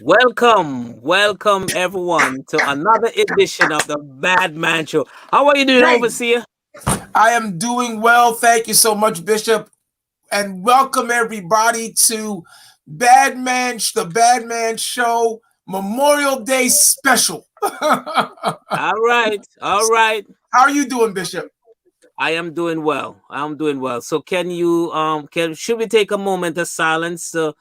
Welcome everyone to another edition of the Bad Man Show. How are you doing, Hey, Overseer? I am doing well. Thank you so much, Bishop. And welcome everybody to the Bad Man Show Memorial Day special. How All right. are you doing, Bishop? I am doing well. I'm doing well. So can you can should we take a moment of silence to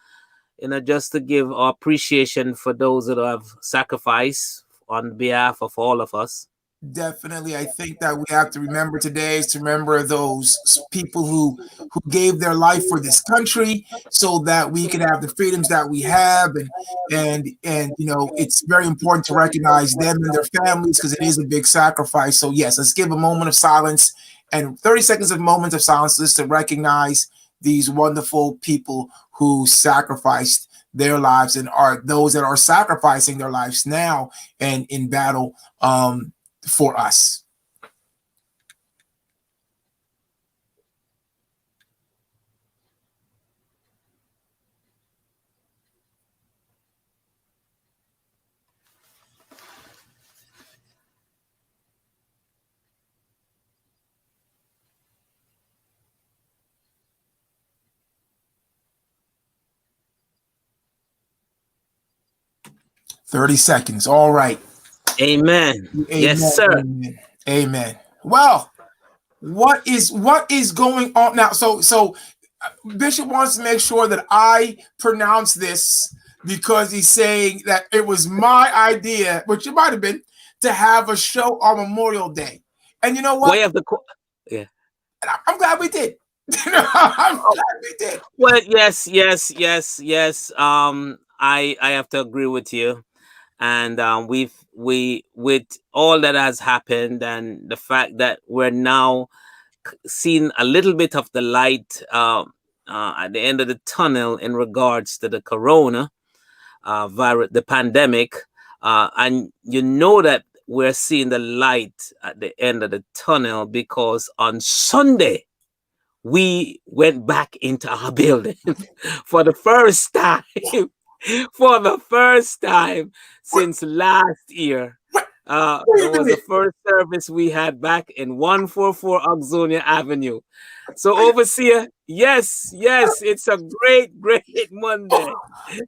just to give our appreciation for those that have sacrificed on behalf of all of us? Definitely, I think that we have to remember today is to remember those people who gave their life for this country, so that we can have the freedoms that we have, and it's very important to recognize them and their families because it is a big sacrifice. So yes, let's give a moment of silence and 30 seconds of moments of silence just to recognize these wonderful people who sacrificed their lives and are those that are sacrificing their lives now and in battle. For us. 30 seconds. All right. Amen. Yes, Amen. sir. Amen. Amen. Well, what is going on now? So Bishop wants to make sure that I pronounce this because he's saying that it was my idea, which it might have been, to have a show on Memorial Day. And you know what? Way of the yeah. I'm glad we did. I'm glad we did. Well, yes. I have to agree with you, and we with all that has happened, and the fact that we're now seeing a little bit of the light at the end of the tunnel in regards to the corona virus, the pandemic, and you know that we're seeing the light at the end of the tunnel because on Sunday we went back into our building for the first time for the first time Wait, since last year. wait It a was the minute. first service we had back in 144 Oxonia Avenue. So, Overseer, yes, it's a great Monday. Oh,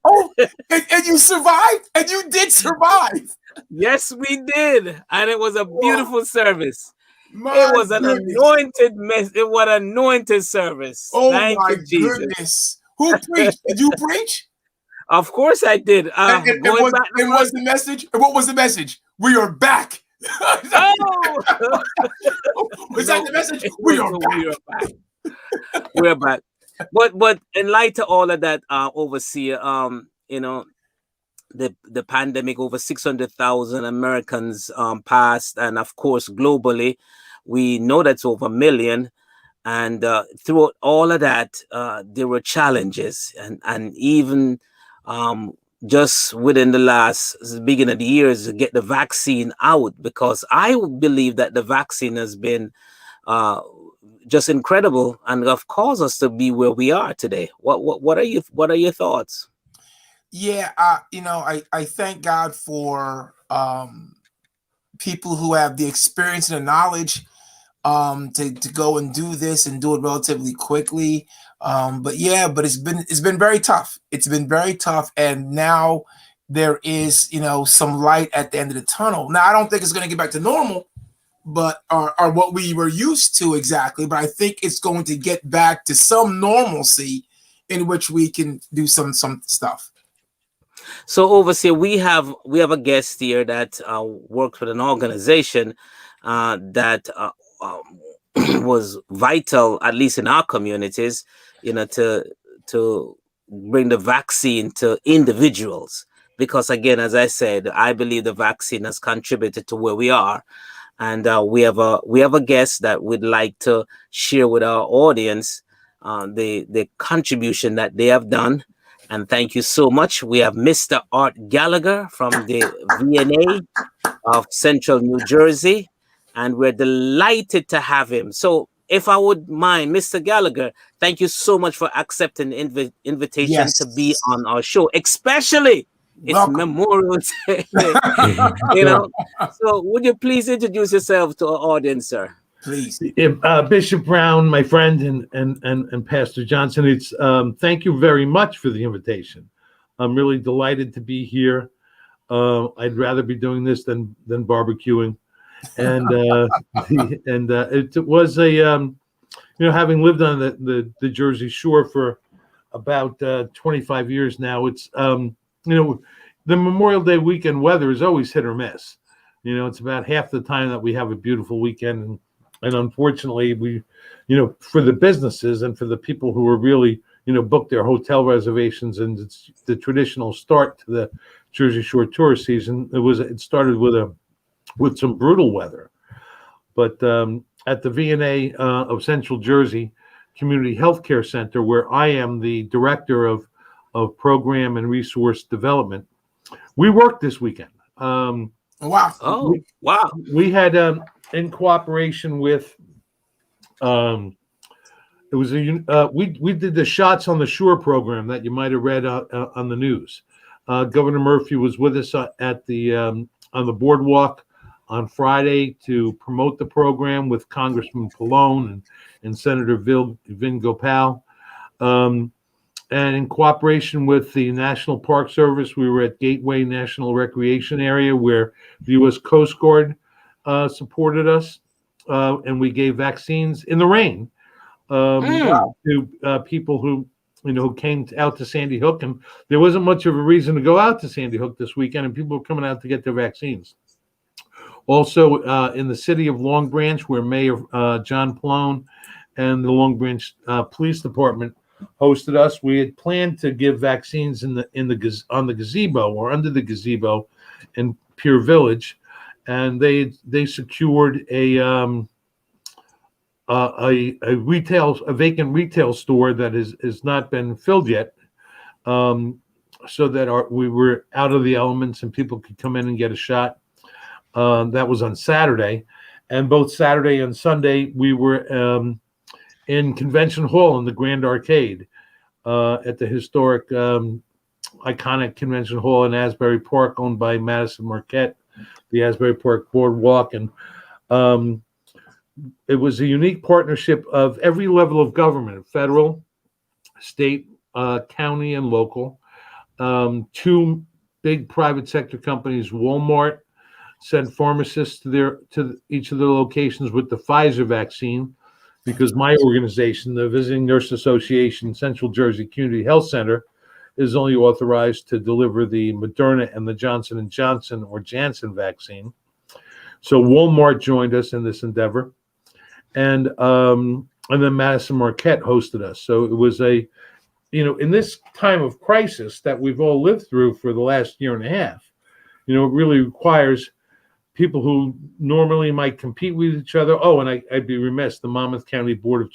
oh, and you survived, and you did survive. Yes, we did. And it was a Whoa, beautiful service. It my was an goodness. anointed mess. It was an anointed service. Oh Thank my you, Jesus. goodness. Who preached? Did you preach? Of course I did. And, and, and Going was back to and was the message? And what was the message? We are back. oh Was that no, the message? it We was are no, we back. are back. We're back. But in light of all of that, overseer, the pandemic, over 600,000 Americans passed, and of course globally, we know that's over a million. And throughout all of that, there were challenges, and even um, just within the last beginning of the years to get the vaccine out, because I believe that the vaccine has been uh, just incredible and have caused us to be where we are today. What are your thoughts? Yeah, I thank God for people who have the experience and the knowledge to go and do this and do it relatively quickly. But it's been very tough. It's been very tough, and now there is some light at the end of the tunnel. Now I don't think it's going to get back to normal, but or what we were used to exactly. But I think it's going to get back to some normalcy in which we can do some stuff. So overseer, we have a guest here that works with an organization that was vital, at least in our communities, to bring the vaccine to individuals. Because again, as I said, I believe the vaccine has contributed to where we are, and we have a guest that would like to share with our audience the contribution that they have done. And thank you so much. We have Mr. Art Gallagher from the VNA of Central New Jersey, and we're delighted to have him. So, if I would mind, Mr. Gallagher, thank you so much for accepting the invitation to be Yes. on our show, especially It's Welcome. Memorial Day. You know. So, would you please introduce yourself to our audience, sir? Please. Bishop Brown, my friend, and Pastor Johnson. It's thank you very much for the invitation. I'm really delighted to be here. I'd rather be doing this than barbecuing, and it was a having lived on the Jersey Shore for about 25 years now. It's the Memorial Day weekend weather is always hit or miss. It's about half the time that we have a beautiful weekend, and unfortunately, for the businesses and for the people who are really, booked their hotel reservations, and it's the traditional start to the Jersey Shore tourist season. It started with some brutal weather, but at the V&A of Central Jersey Community Healthcare Center, where I am the director of program and resource development, we worked this weekend. Wow. Oh, wow. We had in cooperation with it was we did the Shots on the Shore program that you might have read on the news. Governor Murphy was with us at the on the boardwalk on Friday to promote the program with Congressman Pallone and Senator Vin Gopal. And in cooperation with the National Park Service, we were at Gateway National Recreation Area, where the U.S. Coast Guard supported us, and we gave vaccines in the rain to people who came out to Sandy Hook. And there wasn't much of a reason to go out to Sandy Hook this weekend, and people were coming out to get their vaccines. Also, in the city of Long Branch, where Mayor John Pallone and the Long Branch Police Department hosted us, we had planned to give vaccines on the gazebo or under the gazebo in Pier Village, and they secured a vacant retail store that has not been filled yet, so that we were out of the elements and people could come in and get a shot. That was on Saturday, and both Saturday and Sunday we were in Convention Hall in the Grand Arcade at the historic, iconic Convention Hall in Asbury Park, owned by Madison Marquette, the Asbury Park Boardwalk. And it was a unique partnership of every level of government: federal, state, county, and local. Two big private sector companies, Walmart, sent pharmacists to each of their locations with the Pfizer vaccine, because my organization, the Visiting Nurse Association Central Jersey Community Health Center, is only authorized to deliver the Moderna and the Johnson & Johnson or Janssen vaccine. So Walmart joined us in this endeavor, and then Madison Marquette hosted us. So it was in this time of crisis that we've all lived through for the last year and a half, it really requires people who normally might compete with each other. Oh, and I'd be remiss, the Monmouth County Board of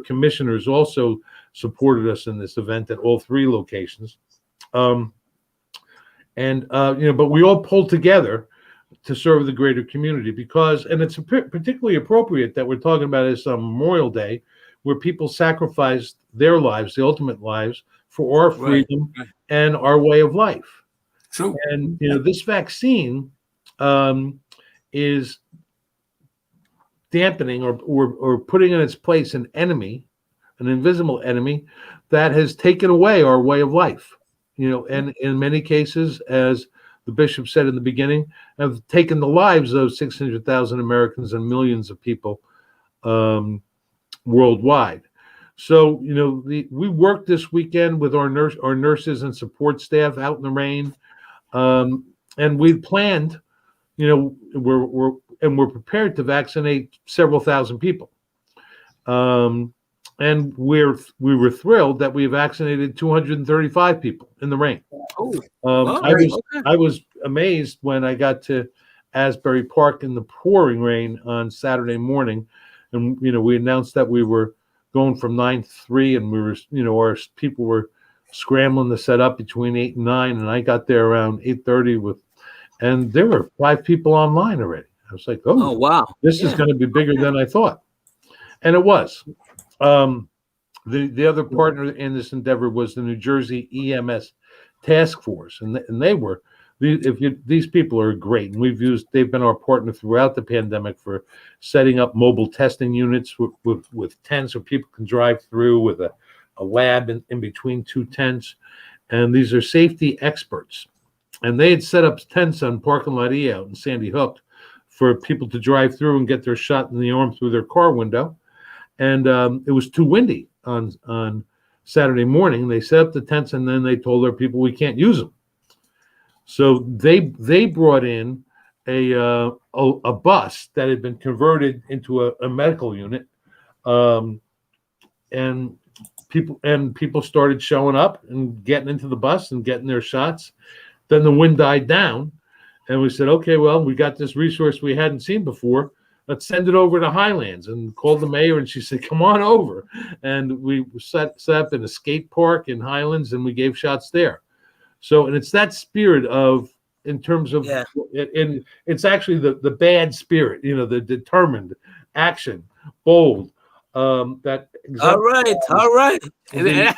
Commissioners also supported us in this event at all three locations. But we all pulled together to serve the greater community, and it's particularly appropriate that we're talking about this on Memorial Day, where people sacrificed their lives, the ultimate lives, for our freedom and our way of life. True. And this vaccine is dampening or putting in its place an invisible enemy that has taken away our way of life. And in many cases, as the bishop said in the beginning, have taken the lives of 600,000 Americans and millions of people worldwide. So, we worked this weekend with our nurses and support staff out in the rain, and we planned. We're prepared to vaccinate several thousand people, and we were thrilled that we vaccinated 235 people in the rain. I was amazed when I got to Asbury Park in the pouring rain on Saturday morning, and we announced that we were going from 9 to 3, and we were our people were scrambling to set up between 8 and 9, and I got there around 8:30 and there were 5 people online already. I was like, oh wow, this is going to be bigger than I thought. And it was. The other partner in this endeavor was the New Jersey EMS task force, and they were. These people are great, and they've been our partner throughout the pandemic for setting up mobile testing units with tents where people can drive through with a lab in between two tents. And these are safety experts. And they had set up tents on Parking Lot E out in Sandy Hook for people to drive through and get their shot in the arm through their car window. And it was too windy on Saturday morning. They set up the tents, and then they told their people we can't use them. So they brought in a bus that had been converted into a medical unit, and people started showing up and getting into the bus and getting their shots. Then the wind died down, and we said, okay, well, we got this resource we hadn't seen before. Let's send it over to Highlands, and called the mayor, and she said, come on over. And we set up in a skate park in Highlands, and we gave shots there. So, and it's that spirit in terms of, and it's actually the bad spirit, the determined action, bold, that all right. That's and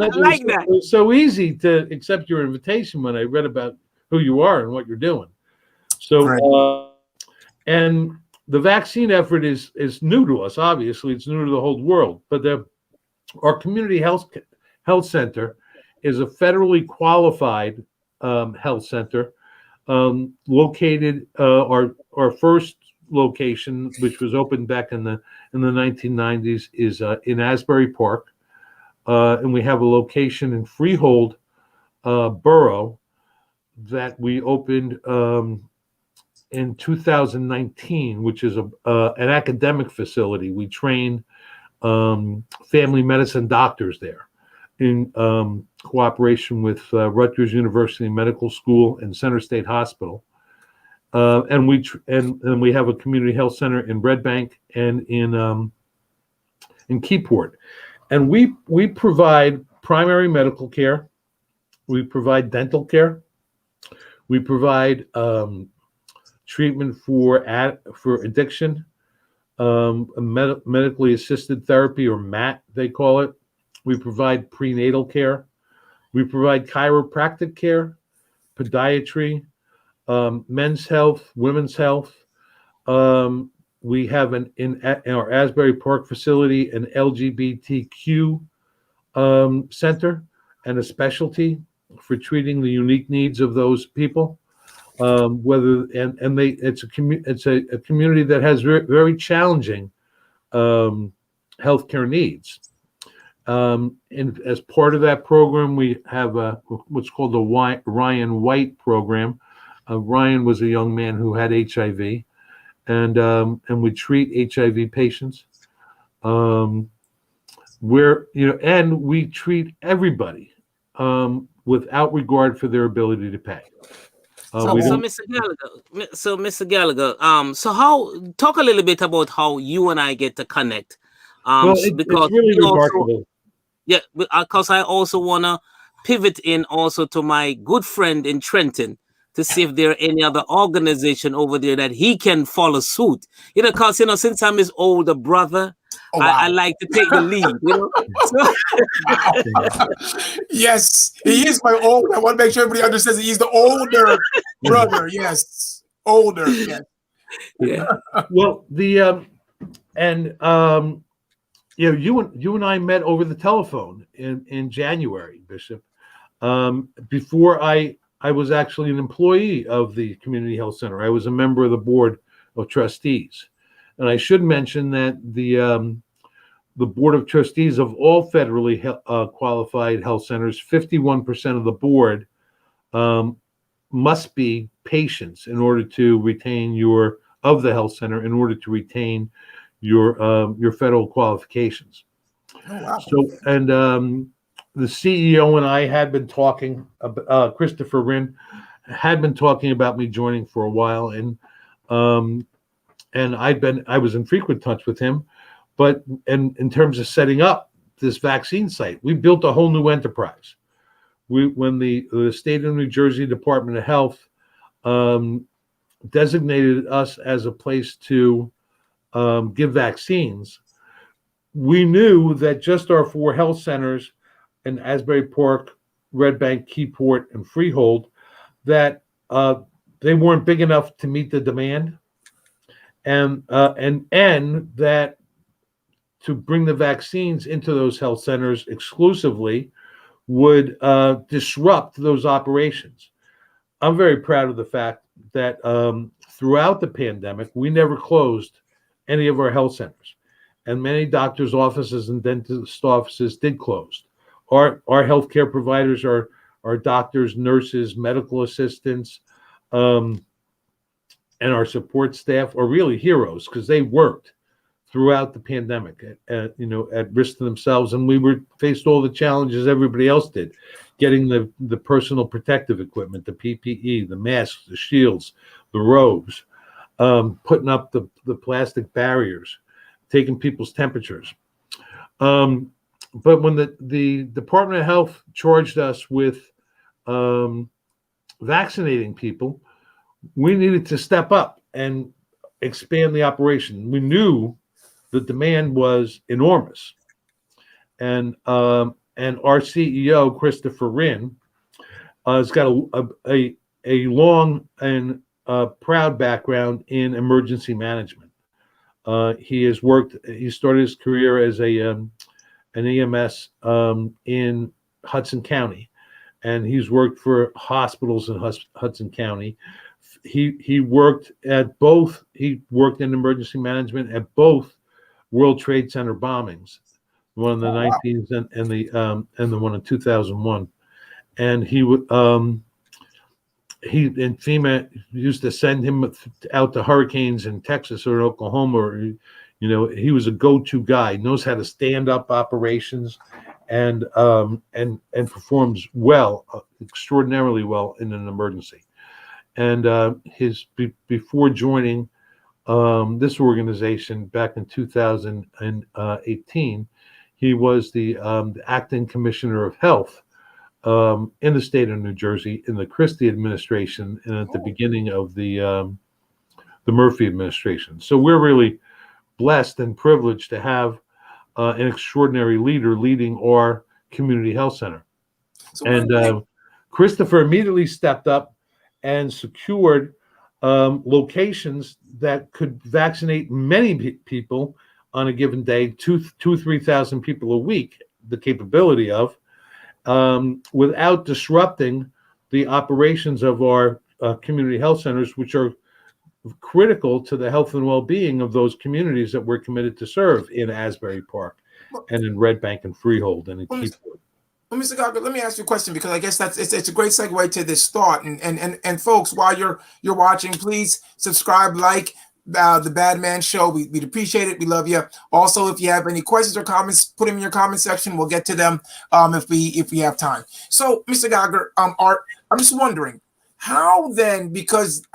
I like that. It was so easy to accept your invitation when I read about who you are and what you're doing. So, and the vaccine effort is new to us. Obviously, it's new to the whole world. But our community health center is a federally qualified health center located. Our first location, which was opened back in the 1990s, is in Asbury Park, and we have a location in Freehold Borough that we opened in 2019, which is an academic facility. We train family medicine doctors there in cooperation with Rutgers University Medical School and Center State Hospital. And we have a community health center in Red Bank and in Keyport. And we provide primary medical care. We provide dental care. We provide treatment for addiction, medically assisted therapy, or MAT, they call it. We provide prenatal care. We provide chiropractic care, podiatry, men's health, women's health. We have in our Asbury Park facility an LGBTQ center and a specialty for treating the unique needs of those people. It's a community that has very, very challenging healthcare needs. And as part of that program, we have what's called the Ryan White program. Ryan was a young man who had HIV, and we treat HIV patients. And we treat everybody without regard for their ability to pay. Mr. Gallagher, talk a little bit about how you and I get to connect. Because it's really remarkable. Because I also want to pivot in also to my good friend in Trenton to see if there are any other organization over there that he can follow suit. Because since I'm his older brother, I like to take the lead. Yes, he is my old. I want to make sure everybody understands that he's the older brother. Yes, older. Yes. Yeah. Well, you and I met over the telephone in January, Bishop. Before I was actually an employee of the Community Health Center. I was a member of the board of trustees, and I should mention that the board of trustees of all federally qualified health centers, 51% of the board must be patients in order to retain your health center, in order to retain your federal qualifications. Oh, wow. So, and the CEO and I had been talking, Christopher Rinn had been talking about me joining for a while, and I was in frequent touch with him. But in terms of setting up this vaccine site, we built a whole new enterprise. When the state of New Jersey Department of Health designated us as a place to give vaccines, we knew that just our 4 health centers in Asbury Park, Red Bank, Keyport, and Freehold, that they weren't big enough to meet the demand, and that to bring the vaccines into those health centers exclusively would disrupt those operations. I'm very proud of the fact that throughout the pandemic, we never closed any of our health centers, and many doctors' offices and dentist offices did close. Our healthcare providers are doctors, nurses, medical assistants, and our support staff are really heroes because they worked throughout the pandemic at risk to themselves, and we were faced all the challenges everybody else did, getting the personal protective equipment, the PPE, the masks, the shields, the robes, putting up the plastic barriers, taking people's temperatures. But when the Department of Health charged us with vaccinating people, we needed to step up and expand the operation. We knew the demand was enormous, and our CEO Christopher Wren has got a long and proud background in emergency management. He started his career as an EMS in Hudson County, and he's worked for hospitals in Hudson County. He worked in emergency management at both World Trade Center bombings, one in the 19s and the one in 2001. And FEMA used to send him out to hurricanes in Texas or Oklahoma, or he was a go-to guy. He knows how to stand up operations, and performs extraordinarily well in an emergency. And before joining this organization back in 2018, he was the acting commissioner of health in the state of New Jersey in the Christie administration and at the beginning of the Murphy administration. So we're really blessed and privileged to have an extraordinary leader leading our community health center. Christopher immediately stepped up and secured locations that could vaccinate many people on a given day, 3,000 people a week, the capability of, without disrupting the operations of our community health centers, which are critical to the health and well-being of those communities that we're committed to serve in Asbury Park and in Red Bank and Freehold and in Keyport. Well, Mr. Gallagher, let me ask you a question, because I guess it's a great segue to this thought. And folks, while you're watching, please subscribe, like the Bad Man Show. We'd appreciate it. We love you. Also, if you have any questions or comments, put them in your comment section. We'll get to them if we have time. So, Mr. Gallagher, Art, I'm just wondering, how then, because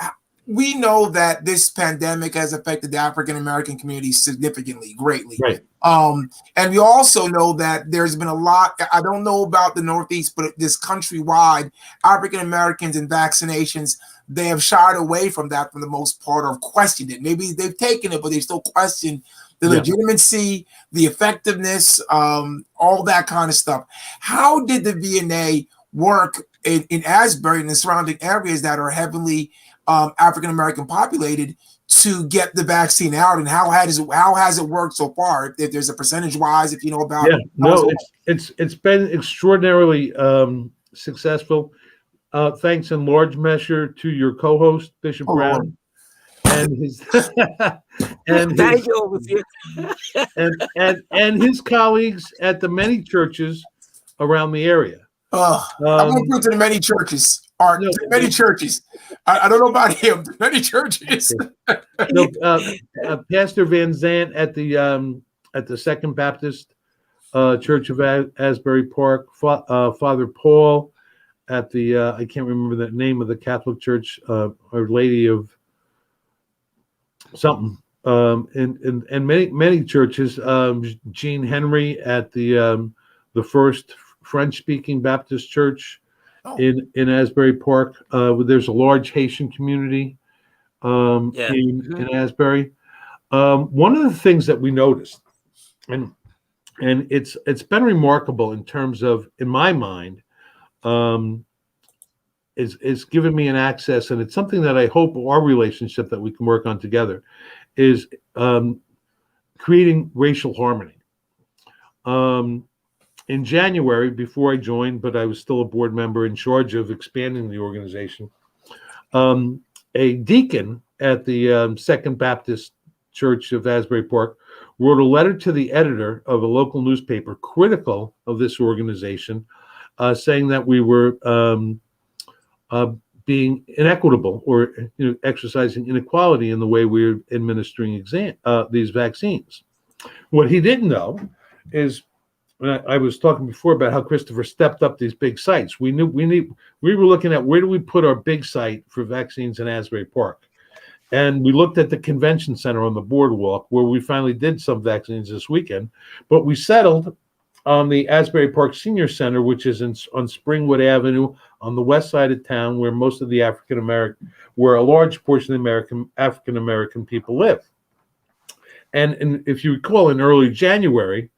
we know that this pandemic has affected the African American community significantly, greatly. Right. And we also know that there's been a lot, I don't know about the Northeast, but this countrywide, African Americans and vaccinations, they have shied away from that for the most part, or questioned it. Maybe they've taken it, but they still question the legitimacy, the effectiveness, all that kind of stuff. How did the VNA work in Asbury and the surrounding areas that are heavily African American populated to get the vaccine out, and how has it worked so far? If there's a percentage wise, if you know about it. No, it's been extraordinarily successful. Thanks in large measure to your co-host Bishop Brown and his and his colleagues at the many churches around the area. I won't go to the many churches. Many churches. I don't know about him. Many churches. Pastor Van Zant at the Second Baptist Church of Asbury Park. Father Paul at the I can't remember the name of the Catholic Church. Our Lady of something. And many churches. Jean Henry at the First French-speaking Baptist Church. In Asbury Park, there's a large Haitian community in Asbury. One of the things that we noticed, and and it's been remarkable in terms of, in my mind, um, is given me an access, and it's something that I hope our relationship that we can work on together is creating racial harmony. Um, in January, before I joined, but I was still a board member in charge of expanding the organization, a deacon at the Second Baptist Church of Asbury Park wrote a letter to the editor of a local newspaper critical of this organization, saying that we were uh, being inequitable, or exercising inequality in the way we're administering these vaccines. What he didn't know is, I was talking before about how Christopher stepped up these big sites. We were looking at where do we put our big site for vaccines in Asbury Park. And we looked at the convention center on the boardwalk, where we finally did some vaccines this weekend, but we settled on the Asbury Park Senior Center, which is on Springwood Avenue on the west side of town, where most of the where a large portion of the African American people live. And if you recall, in early January,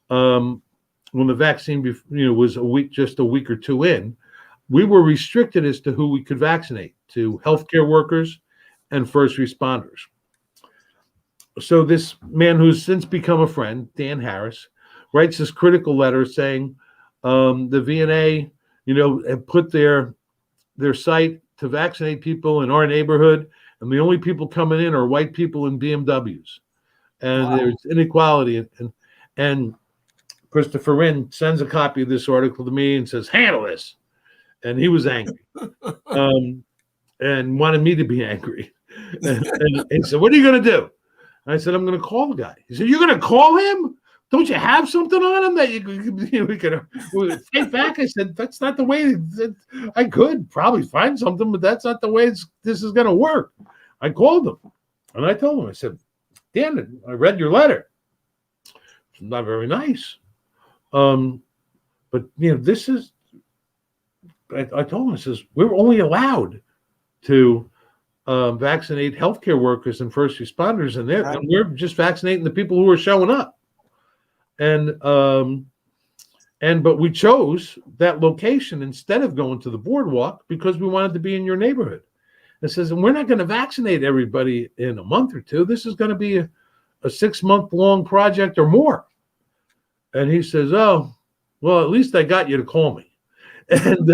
when the vaccine was just a week or two in, we were restricted as to who we could vaccinate, to healthcare workers and first responders. So this man, who's since become a friend, Dan Harris, writes this critical letter saying the VNA, have put their site to vaccinate people in our neighborhood, and the only people coming in are white people in BMWs, and wow, there's inequality. And Christopher Wren sends a copy of this article to me and says, "Handle this," and he was angry, and wanted me to be angry. And he said, "What are you going to do?" I said, "I'm going to call the guy." He said, "You're going to call him? Don't you have something on him that we could take back?" I said, "That's not the way. I could probably find something, but that's not the way this is going to work." I called him, and I told him, I said, "Dan, I read your letter. It's not very nice. But this is," I told him, I says, "we're only allowed to vaccinate healthcare workers and first responders, and we're just vaccinating the people who are showing up. But we chose that location instead of going to the boardwalk because we wanted to be in your neighborhood." It says, "And we're not going to vaccinate everybody in a month or two. This is going to be a 6-month long project or more." And he says, "Oh, well, at least I got you to call me," and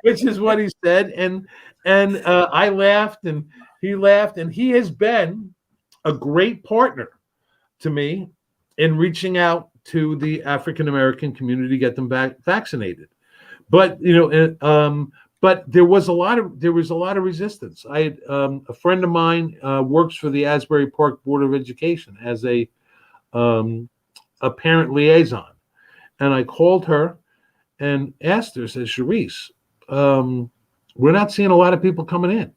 which is what he said. And I laughed, and he laughed, and he has been a great partner to me in reaching out to the African American community to get them vaccinated. But but there was a lot of resistance. I had a friend of mine works for the Asbury Park Board of Education as a parent liaison, and I called her and asked her, says, "Sharice, we're not seeing a lot of people coming in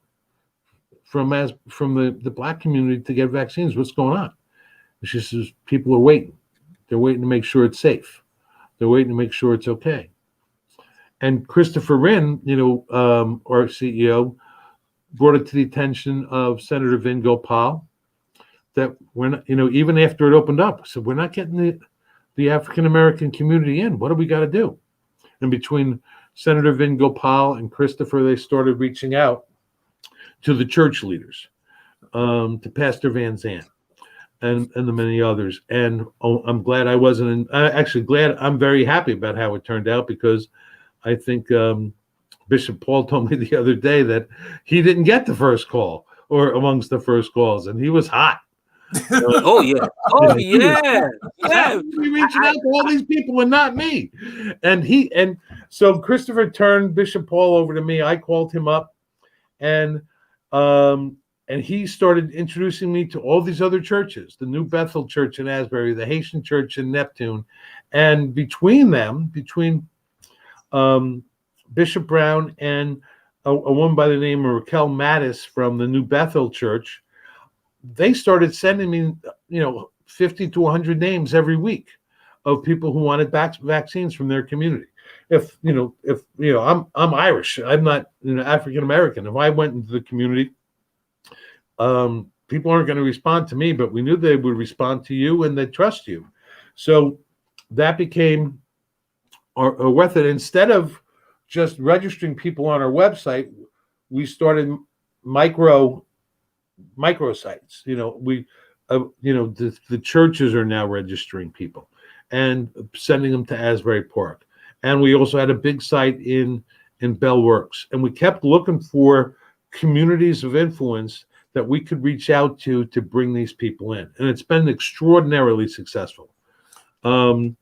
from the Black community to get vaccines. What's going on?" And she says, "People are waiting. They're waiting to make sure it's safe. They're waiting to make sure it's okay." And Christopher Wren, our CEO, brought it to the attention of Senator Vin Gopal that we're not, even after it opened up, so we're not getting the African American community in. What do we got to do? And between Senator Vin Gopal and Christopher, they started reaching out to the church leaders, to Pastor Van Zandt and the many others. And I'm glad I wasn't I'm very happy about how it turned out, because I think Bishop Paul told me the other day that he didn't get the first call or amongst the first calls, and he was hot. Oh yeah, yeah. Reaching out to all these people and not me. And so Christopher turned Bishop Paul over to me. I called him up, and he started introducing me to all these other churches, the New Bethel Church in Asbury, the Haitian Church in Neptune, and between Bishop Brown and a woman by the name of Raquel Mattis from the New Bethel Church, they started sending me, 50 to 100 names every week of people who wanted vaccines from their community. If I'm Irish, I'm not African American. If I went into the community, people aren't going to respond to me, but we knew they would respond to you and they trust you. So that became our method. Instead of just registering people on our website, we started micro microsites. The churches are now registering people and sending them to Asbury Park. And we also had a big site in Bell Works. And we kept looking for communities of influence that we could reach out to bring these people in. And it's been extraordinarily successful. Do-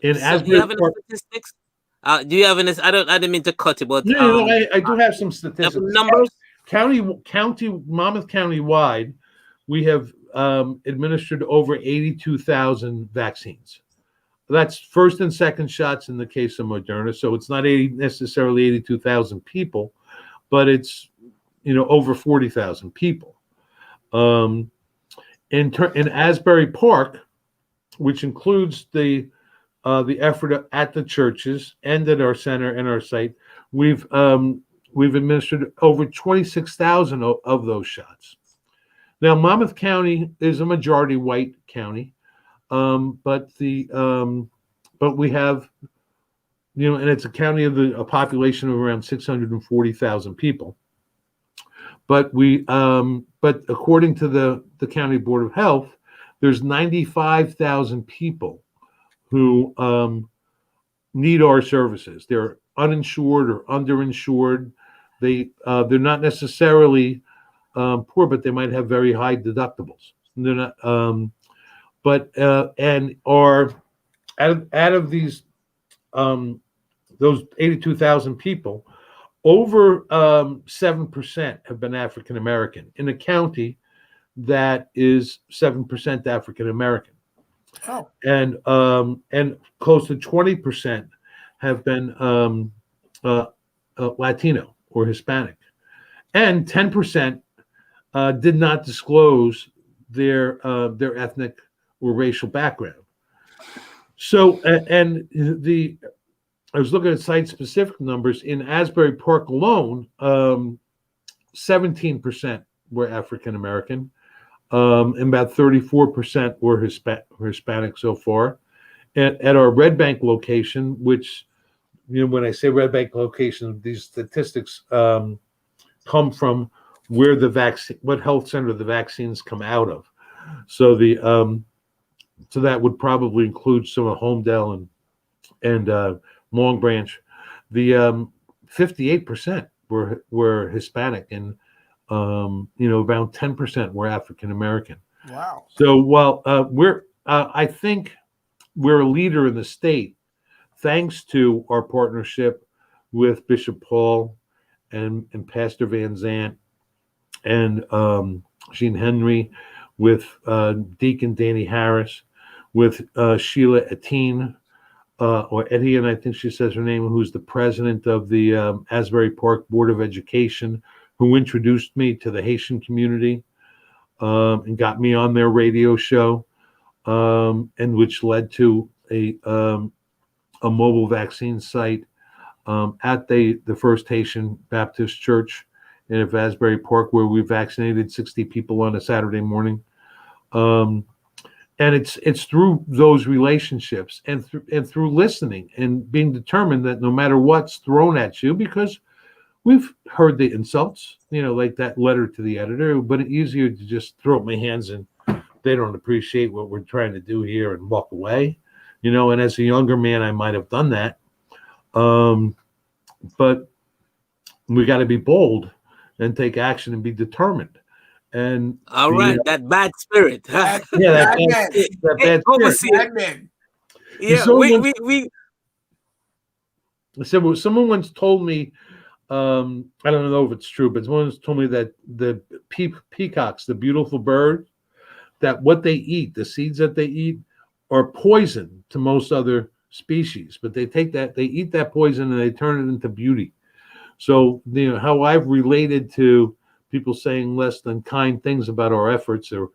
In So do you Asbury have any Park, statistics? Do you have any? I didn't mean to cut you, but I do have some you have statistics. numbers. Monmouth County wide, we have administered over 82,000 vaccines. That's first and second shots in the case of Moderna. So it's not necessarily 82,000 people, but it's over 40,000 people. Um, in Asbury Park, which includes the effort at the churches and at our center and our site, we've administered over 26,000 of those shots. Now, Monmouth County is a majority white county, but we have and it's a county of a population of around 640,000 people. But but according to the County Board of Health, there's 95,000 people who need our services. They're uninsured or underinsured. They're not necessarily poor, but they might have very high deductibles. They're not, and are out of these those 82,000 people, over 7% have been African American in a county that is 7% African American. Oh. And close to 20% have been Latino or Hispanic, and 10% did not disclose their ethnic or racial background. So, I was looking at site-specific numbers. In Asbury Park alone, 17% were African American. And about 34% were Hispanic so far. At our Red Bank location, which, when I say Red Bank location, these statistics come from where what health center the vaccines come out of. So so that would probably include some of Homedale and Long Branch. The 58% were Hispanic, and around 10% were African American. Wow. So while I think we're a leader in the state, thanks to our partnership with Bishop Paul and Pastor Van Zant and Jean Henry, with Deacon Danny Harris, with Sheila Etienne, or Etienne, I think she says her name, who's the president of the Asbury Park Board of Education, who introduced me to the Haitian community and got me on their radio show, and which led to a mobile vaccine site at the First Haitian Baptist Church in Asbury Park, where we vaccinated 60 people on a Saturday morning. And it's through those relationships and through listening and being determined that no matter what's thrown at you, because we've heard the insults, like that letter to the editor, but it's easier to just throw up my hands and they don't appreciate what we're trying to do here and walk away, and as a younger man, I might have done that. But we got to be bold and take action and be determined. And all right, that bad spirit. That bad Overseer. man. Yeah, so someone once told me, I don't know if it's true, but someone once told me that the peacocks, the beautiful bird, that what they eat, the seeds that they eat, are poison to most other species, but they eat that poison and they turn it into beauty. So how I've related to people saying less than kind things about our efforts, or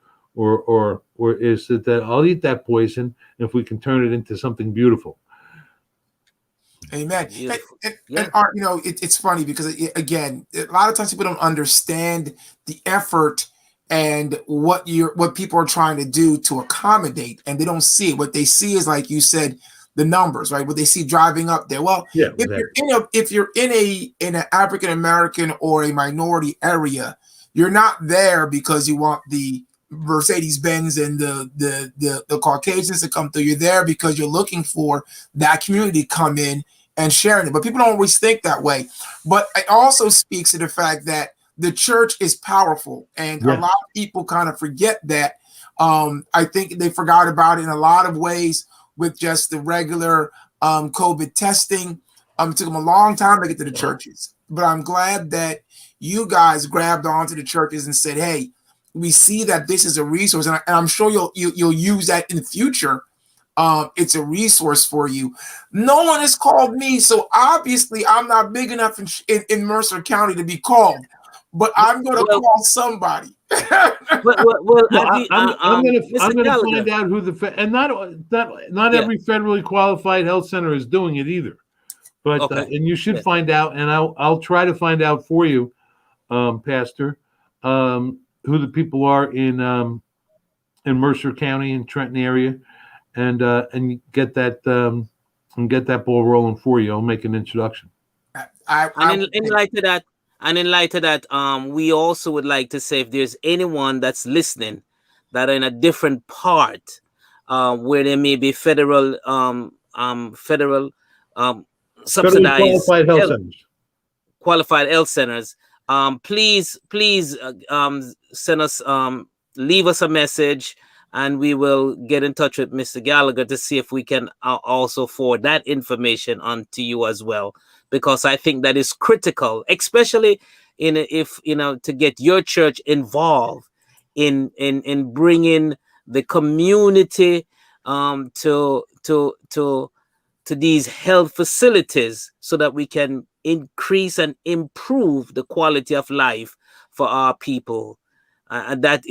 is that I'll eat that poison if we can turn it into something beautiful. Amen. And Art, it's funny because again, a lot of times people don't understand the effort and what people are trying to do to accommodate, and they don't see it. What they see is, like you said, the numbers, right? What they see driving up there. Well, Yeah, if exactly. you're in an African American or a minority area, you're not there because you want the Mercedes Benz and the Caucasians to come through. You're there because you're looking for that community to come in and sharing it. But people don't always think that way. But it also speaks to the fact that the church is powerful, and a Yeah. lot of people kind of forget that. I think they forgot about it in a lot of ways with just the regular COVID testing. It took them a long time to get to the churches, but I'm glad that you guys grabbed onto the churches and said, "Hey, we see that this is a resource," and I'm sure you'll use that in the future. It's a resource for you. No one has called me, so obviously I'm not big enough in Mercer County to be called. But I'm going to Well, call somebody. well, No, I'm Mr. gonna Gallagher. find out who and not Yeah. every federally qualified health center is doing it either. But Okay. and you should Yeah. find out, and I'll try to find out for you, Pastor, who the people are in Mercer County and Trenton area, and get that ball rolling for you. I'll make an introduction. And I in, would in think, light of that, we also would like to say if there's anyone that's listening that are in a different part, where there may be federal um, Federally subsidized qualified health health, centers. qualified health centers, please send us leave us a message, and we will get in touch with Mr. Gallagher to see if we can also forward that information on to you as well, because I think that is critical, especially if to get your church involved in bringing the community to these health facilities, so that we can increase and improve the quality of life for our people. And that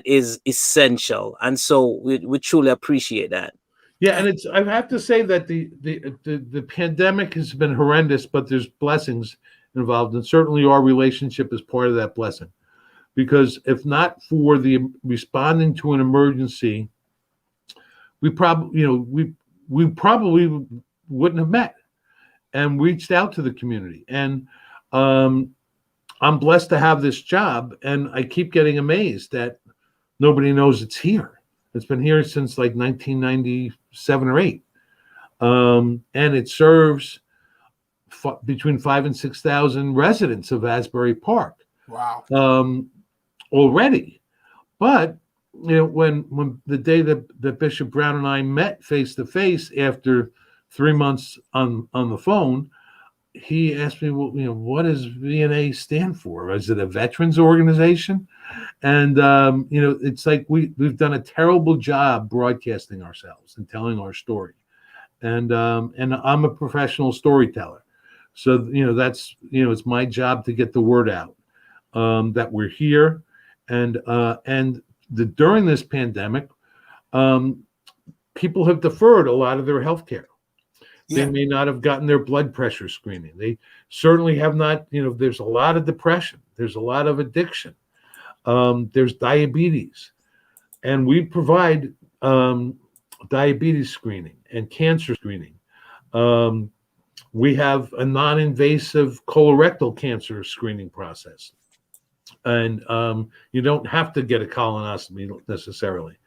is essential, and so we truly appreciate that. Yeah, and I have to say that the pandemic has been horrendous, but there's blessings involved, and certainly our relationship is part of that blessing. Because if not for the responding to an emergency, we probably we probably wouldn't have met and reached out to the community. And um, I'm blessed to have this job, and I keep getting amazed that nobody knows it's here. It's been here since like 1997 or 8, and it serves between 5 and 6,000 residents of Asbury Park wow. um, already. But when the day that Bishop Brown and I met face to face after 3 months on the phone, he asked me, well, what does VNA stand for? Is it a veterans organization? And it's like we've done a terrible job broadcasting ourselves and telling our story. And I'm a professional storyteller, so that's it's my job to get the word out that we're here, and during this pandemic, people have deferred a lot of their health care. They Yeah. may not have gotten their blood pressure screening. They certainly have not. There's a lot of depression. There's a lot of addiction. There's diabetes, and we provide diabetes screening and cancer screening. Um, we have a non-invasive colorectal cancer screening process, and you don't have to get a colonoscopy necessarily.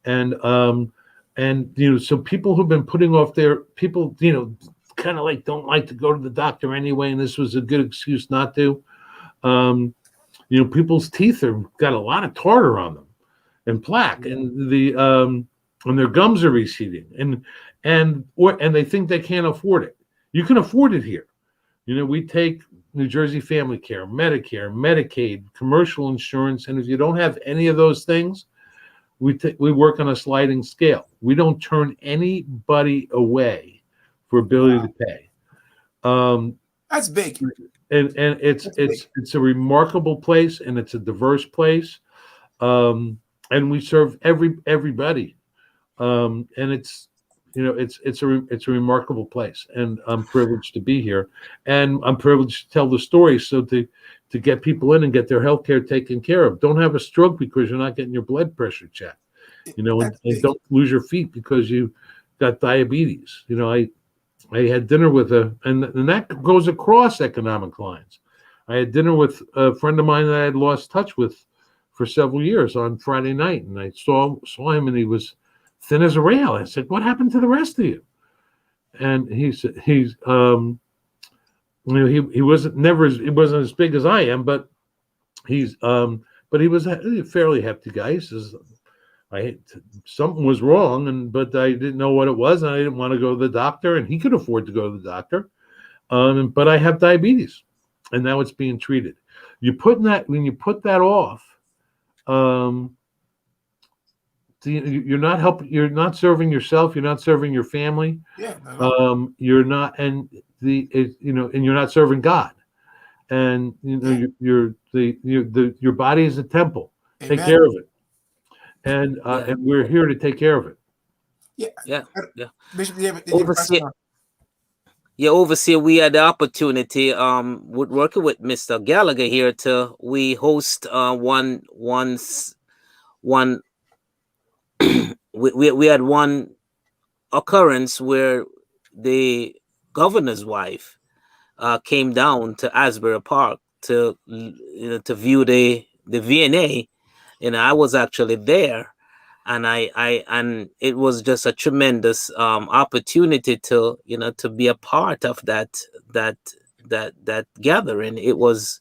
And so people who've been putting off their people, kind of like don't like to go to the doctor anyway, and this was a good excuse not to. People's teeth have got a lot of tartar on them and plaque, and their gums are receding, and they think they can't afford it. You can afford it here. We take New Jersey Family Care, Medicare, Medicaid, commercial insurance, and if you don't have any of those things, we work on a sliding scale. We don't turn anybody away for ability to pay. That's big. And it's a remarkable place, and it's a diverse place, and we serve everybody, and it's a remarkable place, and I'm privileged to be here, and I'm privileged to tell the story. So to to get people in and get their health care taken care of. Don't have a stroke because you're not getting your blood pressure checked, That's and big. don't lose your feet because you got diabetes. I had dinner with and that goes across economic lines. I had dinner with a friend of mine that I had lost touch with for several years on Friday night, and I saw him, and he was thin as a rail. I said, "What happened to the rest of you?" And he said, he wasn't he wasn't as big as I am, but but he was a fairly hefty guy. He says, I something was wrong, but I didn't know what it was, and I didn't want to go to the doctor, and he could afford to go to the doctor. But I have diabetes, and now it's being treated. When you put that off, um, you're not helping. You're not serving yourself. You're not serving your family. Yeah, not at all. You're not, and and you're not serving God. And Yeah. your body is a temple. Take Amen. care of it, Yeah, and we're here to take care of it. Yeah. yeah, I- yeah. Bishop, did you have a Overseer, question? yeah, overseer. We had the opportunity, with working with Mr. Gallagher here to we host one we had one occurrence where the governor's wife came down to Asbury Park to to view the VNA. I was actually there, and and it was just a tremendous opportunity to to be a part of that that gathering. It was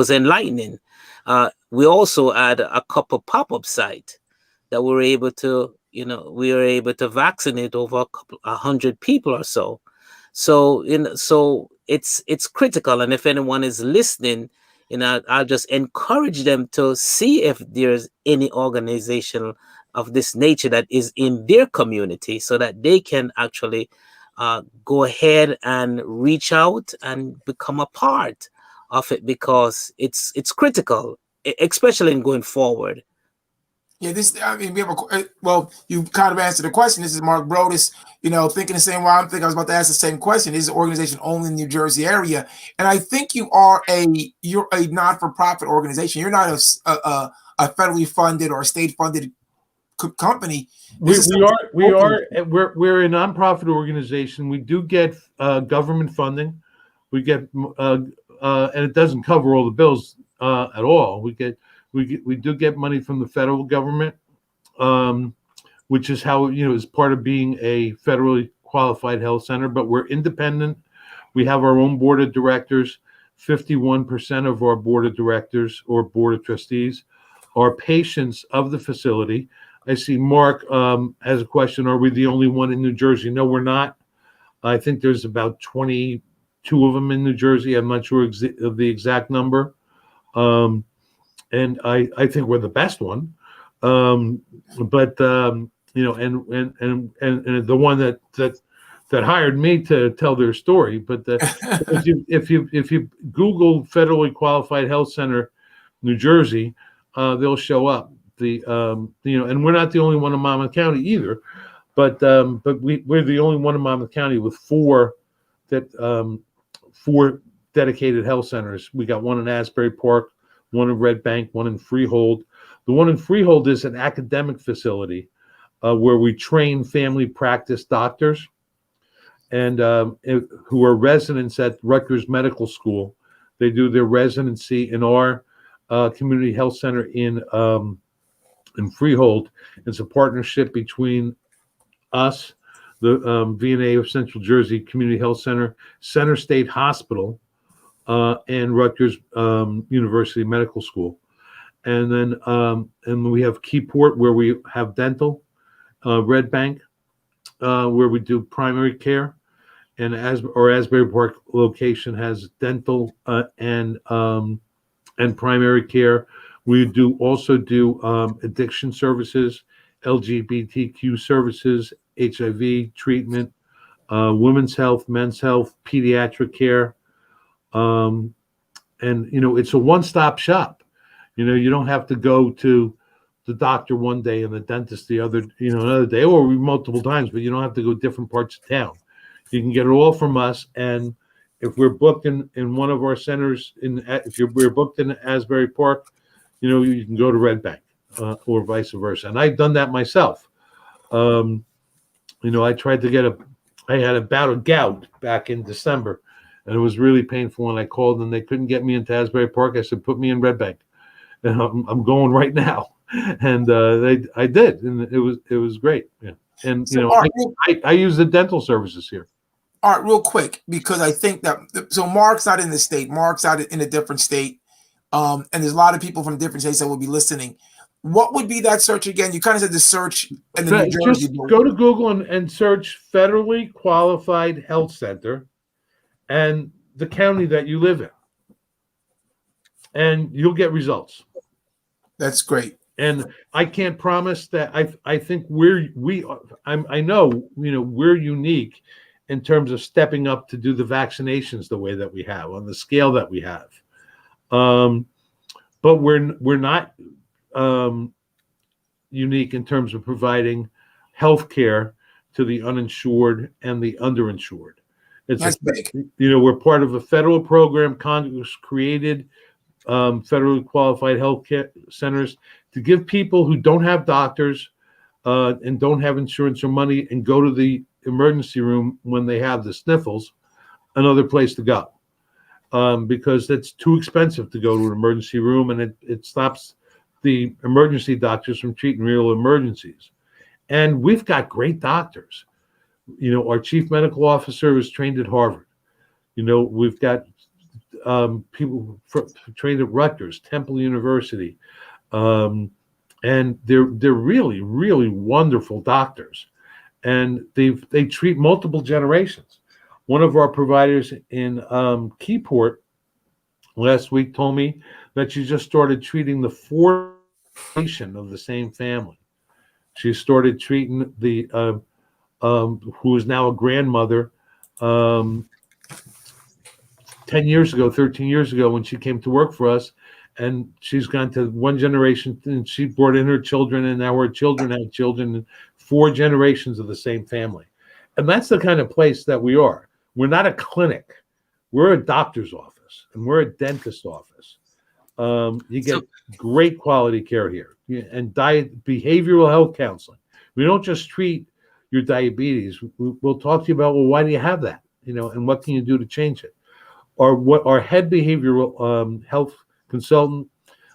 enlightening. We also had a couple pop-up site that we were able to vaccinate over 100 people or so. So it's critical, and if anyone is listening, I'll just encourage them to see if there's any organization of this nature that is in their community, so that they can actually go ahead and reach out and become a part of it, because it's critical, especially in going forward. Yeah, I mean, we have well, you kind of answered the question. This is Mark Brodus, thinking the same way I'm thinking. I was about to ask the same question. Is the organization only in the New Jersey area? And I think you're a not-for-profit organization. You're not a federally funded or a state-funded company. We, This is we something are we local. are we're a nonprofit organization. We do get government funding. We get and it doesn't cover all the bills at all. We do get money from the federal government, which is how is part of being a federally qualified health center. But we're independent. We have our own board of directors. 51% of our board of directors or board of trustees are patients of the facility. I see Mark has a question. Are we the only one in New Jersey? No, we're not. I think there's about 22 of them in New Jersey. I'm not sure of the exact number. And I think we're the best one. But and the one that hired me to tell their story. But if you Google federally qualified health center, New Jersey, they'll show up. And we're not the only one in Monmouth County either. But we're the only one in Monmouth County with four dedicated health centers. We got one in Asbury Park, one in Red Bank, one in Freehold. The one in Freehold is an academic facility where we train family practice doctors and who are residents at Rutgers Medical School. They do their residency in our community health center in Freehold. It's a partnership between us, the VNA of Central Jersey Community Health Center, Center State Hospital, and Rutgers University Medical School. And then and we have Keyport, where we have dental, Red Bank, where we do primary care, and our Asbury Park location has dental and primary care. We also do addiction services, LGBTQ services, HIV treatment, women's health, men's health, pediatric care. And it's a one-stop shop. You don't have to go to the doctor one day and the dentist the other, another day, or multiple times, but you don't have to go different parts of town. You can get it all from us, and If we're booked in one of our centers, we're booked in Asbury Park, you can go to Red Bank, or vice versa. And I've done that myself. I tried to I had a bout of gout back in December, and it was really painful when I called and they couldn't get me into Asbury Park. I said, put me in Red Bank, and I'm going right now. And I did, and it was great. Yeah. And So, Art, I use the dental services here. Art, real quick, because I think that so Mark's not in the state. Mark's out in a different state, and there's a lot of people from different states that will be listening. What would be that search again? You kind of said the search in the New Jersey. Just go to Google and search Federally Qualified Health Center and the county that you live in, and you'll get results. That's great. And I can't promise that. I think I know we're unique in terms of stepping up to do the vaccinations the way that we have on the scale that we have, but we're not unique in terms of providing health care to the uninsured and the underinsured. That's big. We're part of a federal program Congress created, federally qualified health care centers, to give people who don't have doctors and don't have insurance or money and go to the emergency room when they have the sniffles, another place to go, because it's too expensive to go to an emergency room, and it stops the emergency doctors from treating real emergencies. And we've got great doctors. Our chief medical officer is trained at Harvard. We've got people trained at Rutgers, Temple University, and they're really, really wonderful doctors, and they treat multiple generations. One of our providers in Keyport last week told me that she just started treating the fourth generation of the same family. She started treating the who is now a grandmother 10 years ago, 13 years ago, when she came to work for us. And she's gone to one generation, and she brought in her children, and now her children have children, and 4 generations of the same family. And that's the kind of place that we are. We're not a clinic. We're a doctor's office, and we're a dentist's office. You get great quality care here, and behavioral health counseling. We don't just treat your diabetes. We'll talk to you about, well, why do you have that? And what can you do to change it? Or what our head behavioral health consultant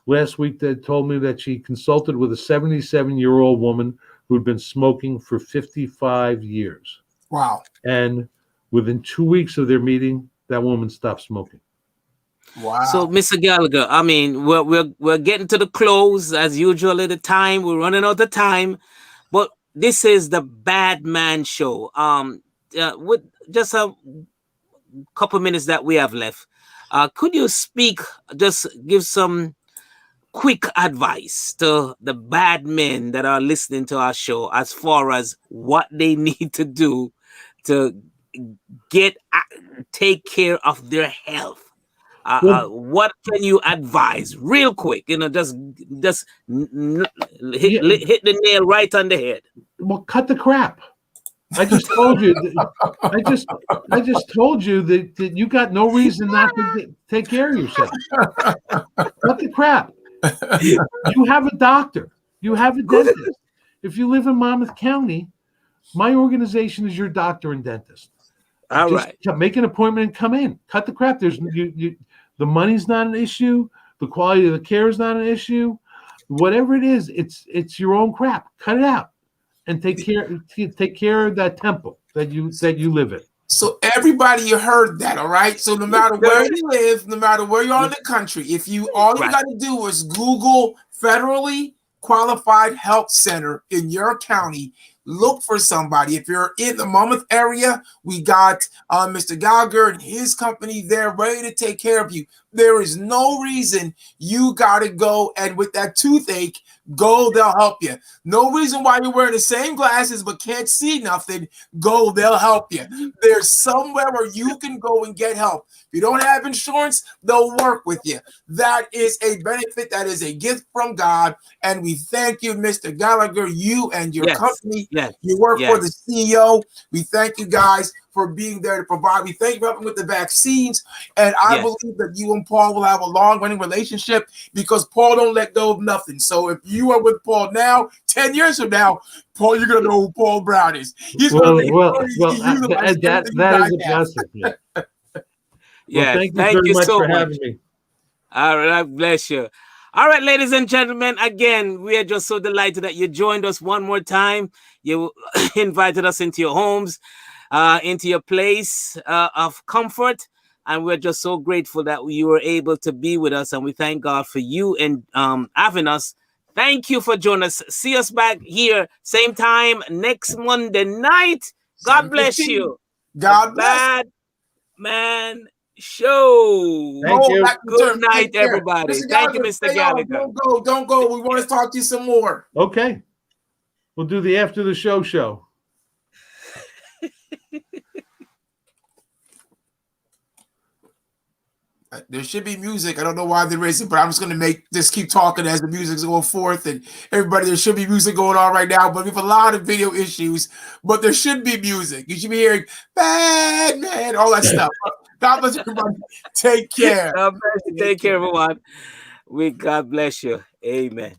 last week that told me that she consulted with a 77-year-old woman who'd been smoking for 55 years. Wow. And within 2 weeks of their meeting, that woman stopped smoking. Wow. So, Mr. Gallagher, I mean, we're getting to the close as usual at the time. We're running out of time, but this is the Bad Man Show. With just a couple minutes that we have left, could you just give some quick advice to the bad men that are listening to our show as far as what they need to do to take care of their health? What can you advise, real quick? Just hit the nail right on the head. Well, cut the crap. I just told you. I just told you that you got no reason not to take care of yourself. Cut the crap. You have a doctor. You have a dentist. If you live in Monmouth County, my organization is your doctor and dentist. All just right. Make an appointment and come in. Cut the crap. There's the money's not an issue. The quality of the care is not an issue. Whatever it is, it's your own crap. Cut it out and take care of that temple that you live in. So everybody, you heard that, all right? So no matter where you live, no matter where you are in the country, all you got to do is Google Federally Qualified Health Center in your county. Look for somebody. If you're in the Monmouth area, we got Mr. Gallagher and his company there ready to take care of you. There is no reason you got to go and with that toothache, go, they'll help you. No reason why you're wearing the same glasses but can't see nothing. Go, they'll help you. There's somewhere where you can go and get help. If you don't have insurance, they'll work with you. That is a benefit. That is a gift from God. And we thank you, Mr. Gallagher, you and your company. Yes. You work for the CEO. We thank you guys for being there to provide. We thank you for helping with the vaccines. And I Yes. believe that you and Paul will have a long running relationship because Paul don't let go of nothing. So if you are with Paul now, 10 years from now, Paul, you're going to know who Paul Brown is. He's going to Well, make well, sure well. he utilizes That everything you that guys is a have. blessing. Yeah. Well, Yes. thank you Thank very you much so for much. having me. All right, bless you. All right, ladies and gentlemen, again, we are just so delighted that you joined us one more time. You invited us into your homes, into your place of comfort. And we're just so grateful that you were able to be with us. And we thank God for you and having us. Thank you for joining us. See us back here, same time next Monday night. God bless 7:15. you. The God bless. Bad Man Show. Thank Roll you. back to Good term. night, Take care. everybody. Mr. Thank you, Gallagher, Mr. stay on. Gallagher. Don't go. Don't go. We want to talk to you some more. Okay, we'll do the after the show. There should be music. I don't know why there isn't, but I'm just going to just keep talking as the music's going forth. And everybody, there should be music going on right now, but we have a lot of video issues. But there should be music. You should be hearing "Bad Man," all that stuff. God bless everybody. Take care. God bless you. Take Take care, care. everyone. We God bless you. Amen.